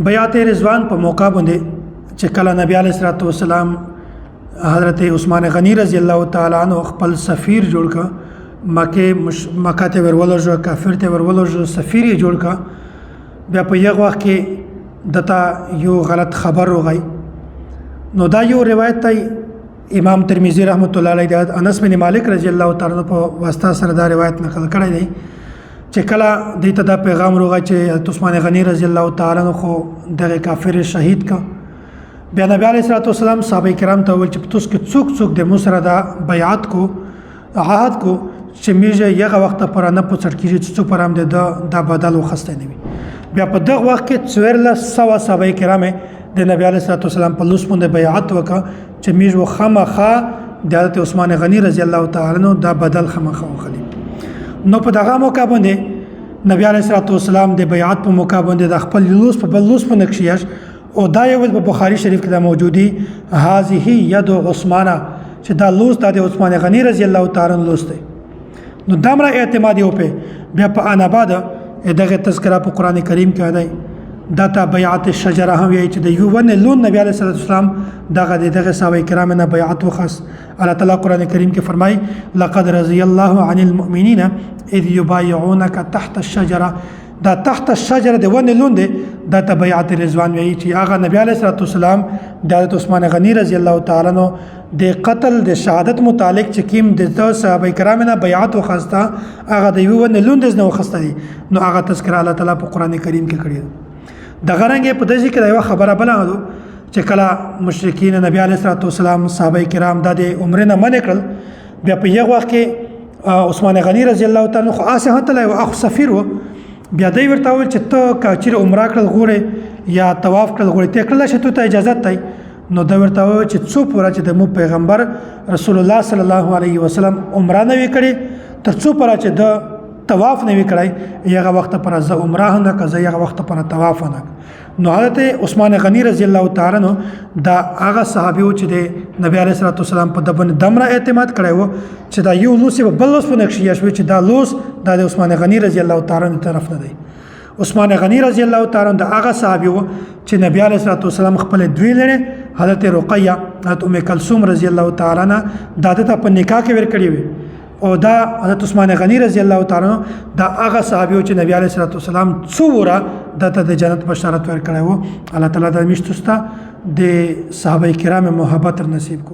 بیعت رضوان په موقع باندې چې کله نبی علیه الصلوۃ والسلام حضرت عثمان غنی رضی الله تعالی عنہ خپل سفیر جوړ ک مکه ته ورولږه کافر ته ورولږه سفیر یې جوړ ک بیا په یو وخت کې دتا یو غلط خبر وغی نو دا یو روایت دی امام ترمذی رحمت الله علیه د انس بن مالک رضی الله تعالی عنہ په واسطه سره دا روایت نقل کړی دی چې کله دې ته دا پیغام وروغی چې عثمان غنی رضی الله تعالی عنہ خو دغه کافر شهید کا بیا نبی علیه الصلوۃ والسلام صحابه کرام ته ویل چې تاسو کې څوک د مسره دا بیعت کو عهد کو چې میږه یغه وخت پر نه پڅړ کیږي چې پر هم د بدل وخسته نه وي بیا په دغه وخت کې څوېرله سوا صحابه کرام د نبی علیه الصلوۃ والسلام په لوس باندې بیعت وکړه چې میږه خامخا د حضرت عثمان غنی رضی الله تعالی عنہ دا بدل خامخا وخلی نو په دغه موقع باندې نبی علیه الصلوۃ والسلام د بیعت په موقع باندې د خپل لوس په بل لوس باندې کښیاش او دا یو په بخاری شریف کې د موجودی هذه ید عثمانه چې دا لوس د عثمان غنی رضی الله تعالی عنہ لوس دی نو دامره اعتماد یو په بیا په ان بعد دغه تذکرہ په قران کریم کې دی دا ته بیعت الشجره هم وی چې د یو ون لون نبی علیه الصلوۃ والسلام دغه صحابه کرام نه بیعت وخص الله تعالی قران کریم کې فرمای لقد رضی الله عن المؤمنین اذ یبایعونک تحت الشجره دا تحت الشجره د ون لون دی دا ته بیعت رضوان وی چې هغه نبی علیه الصلوۃ والسلام د حضرت عثمان غنی رضی الله تعالی عنہ د قتل د شهادت متعلق چې کیم د صحابه کرام نه بیعت وخصتا هغه د یو ون لون د نو خسته دي نو هغه تذکرہ الله تعالی په قران کریم کې کړی د غرنګ په دې کې دا یو خبره بلغه چې کله مشرکین نبی علیه الصلوۃ والسلام صحابه کرام د عمر نه منع کړل بیا په یو وخت کې عثمان غنی رضی الله تعالی عنہ خاصه هته له اخ سفیر و بیا دوی ورته ویل چې ته کاچیر عمره کړل غوړې یا طواف کړل غوړې ته کړل چې ته اجازه ته نو دا ورته ویل چې څو پورا چې د مو پیغمبر رسول الله صلی الله علیه وسلم عمره نه وکړي تر څو پورا چې د طواف نه وکړای یغه وخت پر ز عمره نه کزه یغه وخت پر طواف نه نو حضرت عثمان غنی رضی الله تعالی عنہ دا هغه صحابي چې د نبی علیه الصلوۃ والسلام په دبن دمره اعتماد کړو چې دا یو لوس په بل لوس په نقشې شوی چې دا لوس د عثمان غنی رضی الله تعالی عنہ طرف نه دی عثمان غنی رضی الله تعالی عنہ دا هغه صحابي چې نبی علیه الصلوۃ والسلام خپل دوی لري حضرت رقیہ حضرت ام کلثوم رضی الله تعالی عنہ دادته په نکاح کې ور کړی وي او دا حضرت عثمان غنی رضی الله تعالی عنہ دا هغه صحابي چې نبی علیه الصلوۃ والسلام څوره د جنت بشارت ورکړی وو الله تعالی د مشتستا د صحابه کرام محبت نصیب کو